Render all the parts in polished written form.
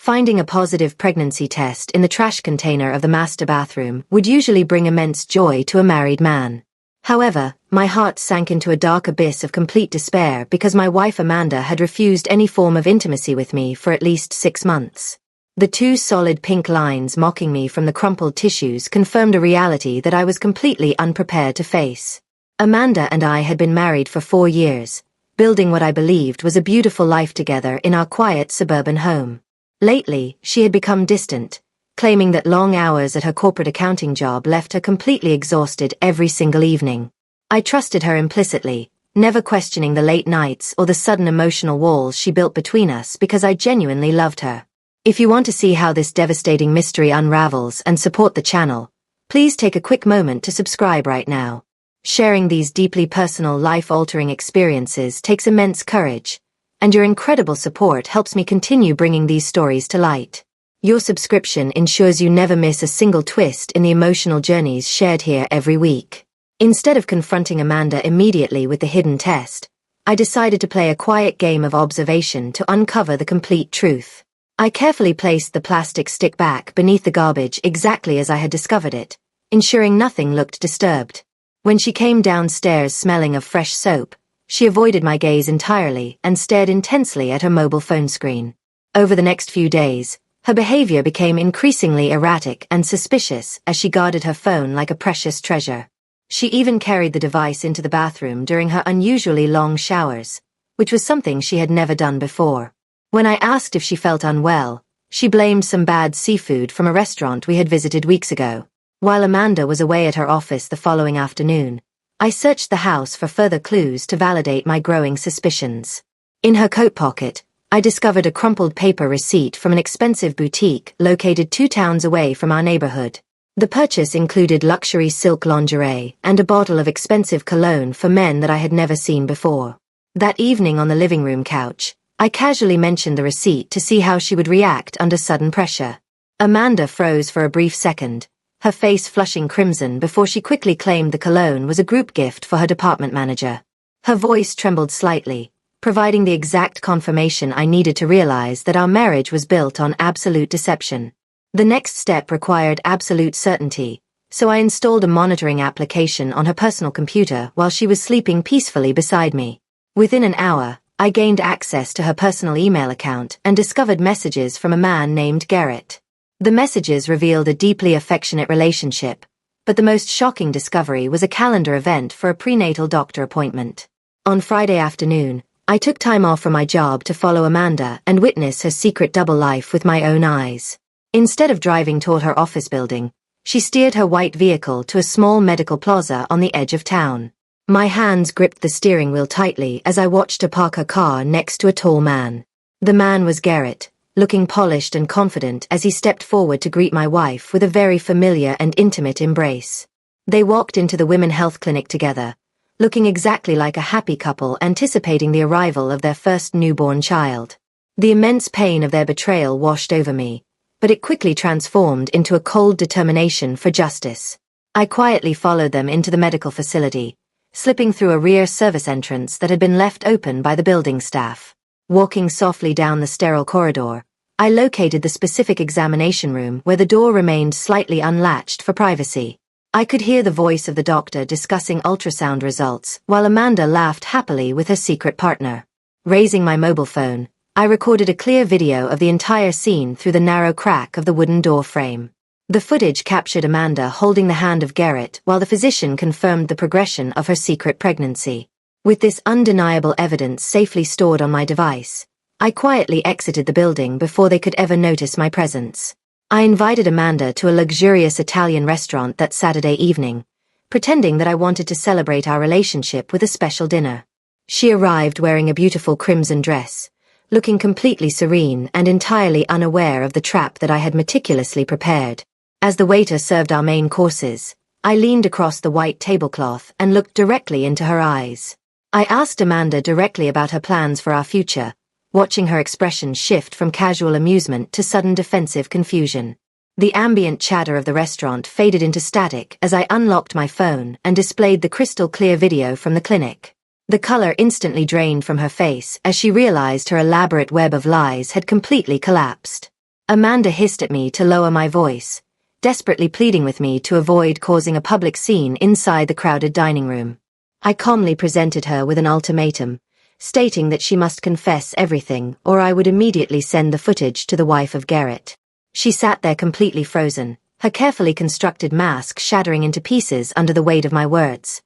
Finding a positive pregnancy test in the trash container of the master bathroom would usually bring immense joy to a married man. However, my heart sank into a dark abyss of complete despair because my wife Amanda had refused any form of intimacy with me for at least 6 months. The 2 solid pink lines mocking me from the crumpled tissues confirmed a reality that I was completely unprepared to face. Amanda and I had been married for 4 years, building what I believed was a beautiful life together in our quiet suburban home. Lately, she had become distant, claiming that long hours at her corporate accounting job left her completely exhausted every single evening. I trusted her implicitly, never questioning the late nights or the sudden emotional walls she built between us because I genuinely loved her. If you want to see how this devastating mystery unravels and support the channel, please take a quick moment to subscribe right now. Sharing these deeply personal, life-altering experiences takes immense courage, and your incredible support helps me continue bringing these stories to light. Your subscription ensures you never miss a single twist in the emotional journeys shared here every week. Instead of confronting Amanda immediately with the hidden test, I decided to play a quiet game of observation to uncover the complete truth. I carefully placed the plastic stick back beneath the garbage exactly as I had discovered it, ensuring nothing looked disturbed. When she came downstairs smelling of fresh soap, she avoided my gaze entirely and stared intensely at her mobile phone screen. Over the next few days, her behavior became increasingly erratic and suspicious as she guarded her phone like a precious treasure. She even carried the device into the bathroom during her unusually long showers, which was something she had never done before. When I asked if she felt unwell, she blamed some bad seafood from a restaurant we had visited weeks ago. While Amanda was away at her office the following afternoon, I searched the house for further clues to validate my growing suspicions. In her coat pocket, I discovered a crumpled paper receipt from an expensive boutique located 2 towns away from our neighborhood. The purchase included luxury silk lingerie and a bottle of expensive cologne for men that I had never seen before. That evening on the living room couch, I casually mentioned the receipt to see how she would react under sudden pressure. Amanda froze for a brief second, her face flushing crimson before she quickly claimed the cologne was a group gift for her department manager. Her voice trembled slightly, providing the exact confirmation I needed to realize that our marriage was built on absolute deception. The next step required absolute certainty, so I installed a monitoring application on her personal computer while she was sleeping peacefully beside me. Within an hour, I gained access to her personal email account and discovered messages from a man named Garrett. The messages revealed a deeply affectionate relationship, but the most shocking discovery was a calendar event for a prenatal doctor appointment. On Friday afternoon, I took time off from my job to follow Amanda and witness her secret double life with my own eyes. Instead of driving toward her office building, she steered her white vehicle to a small medical plaza on the edge of town. My hands gripped the steering wheel tightly as I watched her park her car next to a tall man. The man was Garrett, looking polished and confident as he stepped forward to greet my wife with a very familiar and intimate embrace. They walked into the women's health clinic together, looking exactly like a happy couple anticipating the arrival of their first newborn child. The immense pain of their betrayal washed over me, but it quickly transformed into a cold determination for justice. I quietly followed them into the medical facility, slipping through a rear service entrance that had been left open by the building staff. Walking softly down the sterile corridor, I located the specific examination room where the door remained slightly unlatched for privacy. I could hear the voice of the doctor discussing ultrasound results while Amanda laughed happily with her secret partner. Raising my mobile phone, I recorded a clear video of the entire scene through the narrow crack of the wooden door frame. The footage captured Amanda holding the hand of Garrett while the physician confirmed the progression of her secret pregnancy. With this undeniable evidence safely stored on my device, I quietly exited the building before they could ever notice my presence. I invited Amanda to a luxurious Italian restaurant that Saturday evening, pretending that I wanted to celebrate our relationship with a special dinner. She arrived wearing a beautiful crimson dress, looking completely serene and entirely unaware of the trap that I had meticulously prepared. As the waiter served our main courses, I leaned across the white tablecloth and looked directly into her eyes. I asked Amanda directly about her plans for our future, watching her expression shift from casual amusement to sudden defensive confusion. The ambient chatter of the restaurant faded into static as I unlocked my phone and displayed the crystal-clear video from the clinic. The color instantly drained from her face as she realized her elaborate web of lies had completely collapsed. Amanda hissed at me to lower my voice, desperately pleading with me to avoid causing a public scene inside the crowded dining room. I calmly presented her with an ultimatum, stating that she must confess everything or I would immediately send the footage to the wife of Garrett. She sat there completely frozen, her carefully constructed mask shattering into pieces under the weight of my words.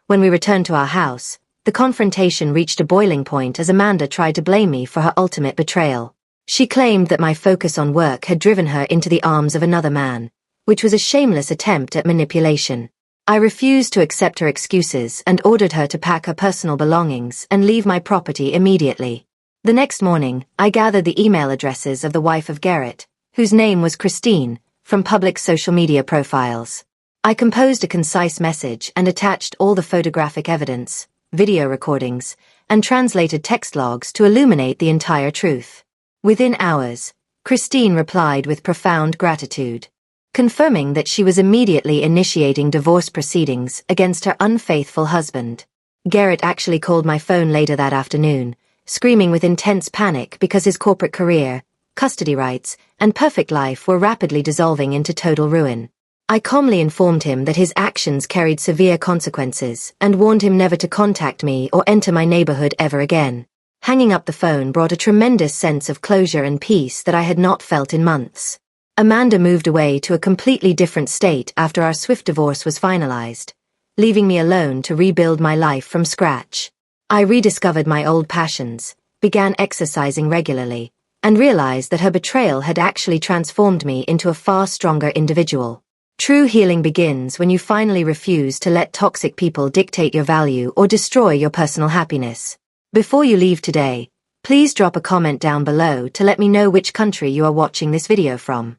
When we returned to our house, the confrontation reached a boiling point as Amanda tried to blame me for her ultimate betrayal. She claimed that my focus on work had driven her into the arms of another man, which was a shameless attempt at manipulation. I refused to accept her excuses and ordered her to pack her personal belongings and leave my property immediately. The next morning, I gathered the email addresses of the wife of Garrett, whose name was Christine, from public social media profiles. I composed a concise message and attached all the photographic evidence, video recordings, and translated text logs to illuminate the entire truth. Within hours, Christine replied with profound gratitude, confirming that she was immediately initiating divorce proceedings against her unfaithful husband. Garrett actually called my phone later that afternoon, screaming with intense panic because his corporate career, custody rights, and perfect life were rapidly dissolving into total ruin. I calmly informed him that his actions carried severe consequences and warned him never to contact me or enter my neighborhood ever again. Hanging up the phone brought a tremendous sense of closure and peace that I had not felt in months. Amanda moved away to a completely different state after our swift divorce was finalized, leaving me alone to rebuild my life from scratch. I rediscovered my old passions, began exercising regularly, and realized that her betrayal had actually transformed me into a far stronger individual. True healing begins when you finally refuse to let toxic people dictate your value or destroy your personal happiness. Before you leave today, please drop a comment down below to let me know which country you are watching this video from.